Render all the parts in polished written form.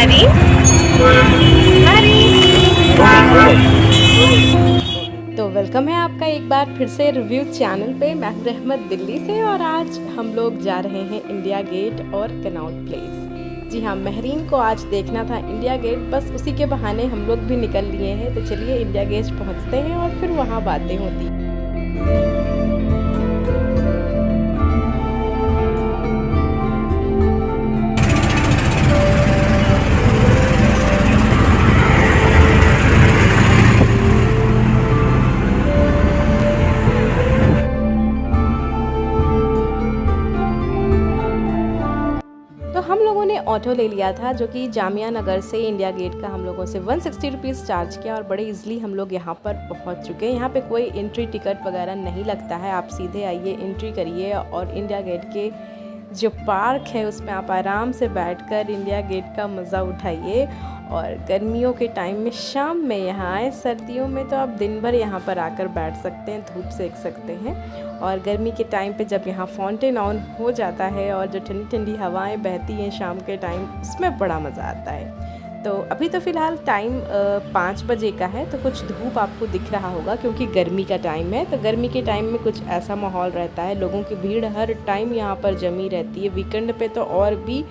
हरी हरी। तो वेलकम है आपका एक बार फिर से रिव्यू चैनल पे। मैं हूं रहमत दिल्ली से और आज हम लोग जा रहे हैं इंडिया गेट और कनॉट प्लेस। जी हाँ, महरीन को आज देखना था इंडिया गेट, बस उसी के बहाने हम लोग भी निकल लिए हैं। तो चलिए इंडिया गेट पहुंचते हैं और फिर वहाँ बातें होती हैं। तो हम लोगों ने ऑटो ले लिया था जो कि जामिया नगर से इंडिया गेट का हम लोगों से 160 रुपीज़ चार्ज किया और बड़े इजीली हम लोग यहाँ पर पहुँच चुके हैं। यहाँ पे कोई एंट्री टिकट वगैरह नहीं लगता है, आप सीधे आइए, एंट्री करिए और इंडिया गेट के जो पार्क है उसमें आप आराम से बैठकर इंडिया गेट का मज़ा उठाइए। और गर्मियों के टाइम में शाम में यहाँ आए, सर्दियों में तो आप दिन भर यहाँ पर आकर बैठ सकते हैं, धूप सेक सकते हैं। और गर्मी के टाइम पे जब यहाँ फाउंटेन ऑन हो जाता है और जो ठंडी ठंडी हवाएं बहती हैं शाम के टाइम, उसमें बड़ा मज़ा आता है। तो अभी तो फ़िलहाल टाइम 5 बजे का है, तो कुछ धूप आपको दिख रहा होगा क्योंकि गर्मी का टाइम है। तो गर्मी के टाइम में कुछ ऐसा माहौल रहता है, लोगों की भीड़ हर टाइम यहाँ पर जमी रहती है। वीकेंड पे तो और भी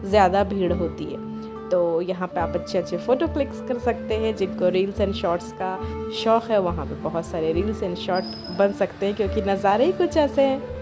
ज़्यादा भीड़ होती है। तो यहाँ पे आप अच्छे अच्छे फ़ोटो क्लिक्स कर सकते हैं। जिनको रील्स एंड शॉर्ट्स का शौक़ है वहाँ पे बहुत सारे रील्स एंड शॉर्ट बन सकते हैं क्योंकि नज़ारे ही कुछ ऐसे हैं।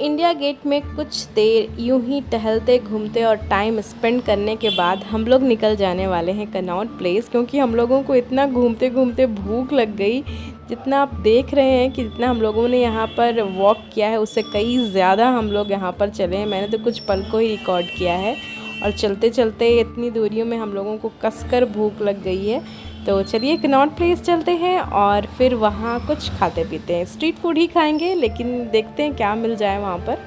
इंडिया गेट में कुछ देर यूं ही टहलते घूमते और टाइम स्पेंड करने के बाद हम लोग निकल जाने वाले हैं कनॉट प्लेस, क्योंकि हम लोगों को इतना घूमते घूमते भूख लग गई। जितना आप देख रहे हैं कि जितना हम लोगों ने यहाँ पर वॉक किया है उससे कई ज़्यादा हम लोग यहाँ पर चले हैं। मैंने तो कुछ पल को ही रिकॉर्ड किया है और चलते चलते इतनी दूरियों में हम लोगों को कसकर भूख लग गई है। तो चलिए कनॉट प्लेस चलते हैं और फिर वहाँ कुछ खाते पीते हैं। स्ट्रीट फूड ही खाएंगे, लेकिन देखते हैं क्या मिल जाए वहाँ पर।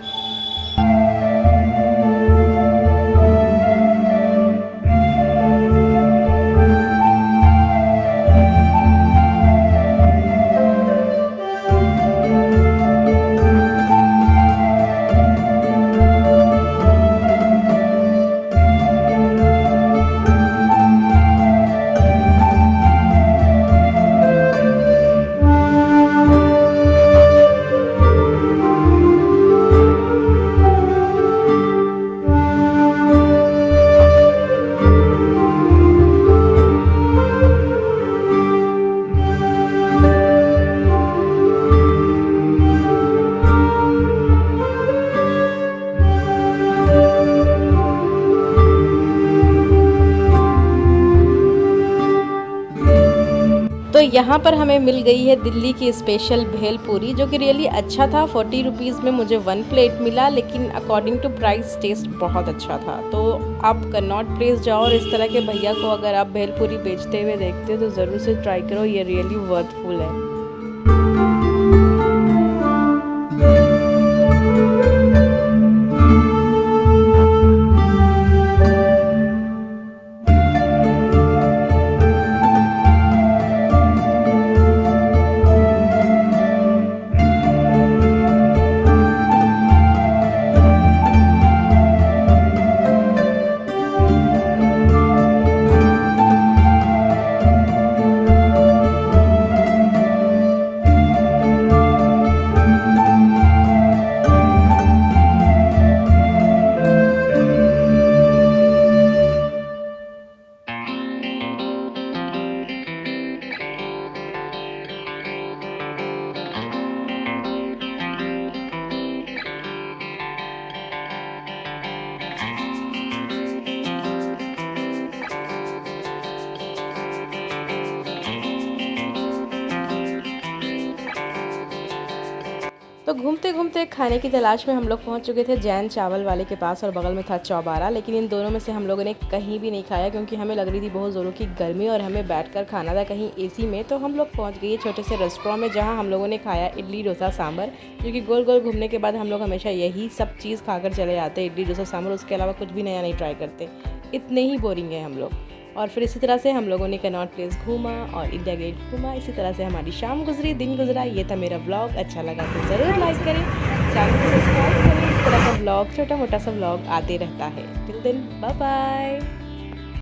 तो यहाँ पर हमें मिल गई है दिल्ली की स्पेशल भेल पूरी, जो कि रियली अच्छा था। 40 रुपीज़ में मुझे 1 प्लेट मिला, लेकिन अकॉर्डिंग टू प्राइस टेस्ट बहुत अच्छा था। तो आप कनॉट प्लेस जाओ और इस तरह के भैया को अगर आप भेल पूरी बेचते हुए देखते हो तो ज़रूर से ट्राई करो, ये रियली वर्थफुल है। तो घूमते घूमते खाने की तलाश में हम लोग पहुंच चुके थे जैन चावल वाले के पास और बगल में था चौबारा। लेकिन इन दोनों में से हम लोगों ने कहीं भी नहीं खाया क्योंकि हमें लग रही थी बहुत ज़ोरों की गर्मी और हमें बैठकर खाना था कहीं एसी में। तो हम लोग पहुंच गए छोटे से रेस्टोरेंट में जहां हम लोगों ने खाया इडली डोसा सांभर, क्योंकि गोल गोल घूमने के बाद हम लोग हमेशा यही सब चीज़ खाकर चले जाते, इडली डोसा सांभर। उसके अलावा कुछ भी नया नहीं ट्राई करते, इतने ही बोरिंग है हम लोग। और फिर इसी तरह से हम लोगों ने कनॉट प्लेस घूमा और इंडिया गेट घूमा। इसी तरह से हमारी शाम गुजरी, दिन गुजरा। ये था मेरा व्लॉग। अच्छा लगा तो ज़रूर लाइक करें, चैनल को सब्सक्राइब करें। इस तरह का व्लॉग, छोटा मोटा सा व्लॉग आते रहता है। Till then bye bye.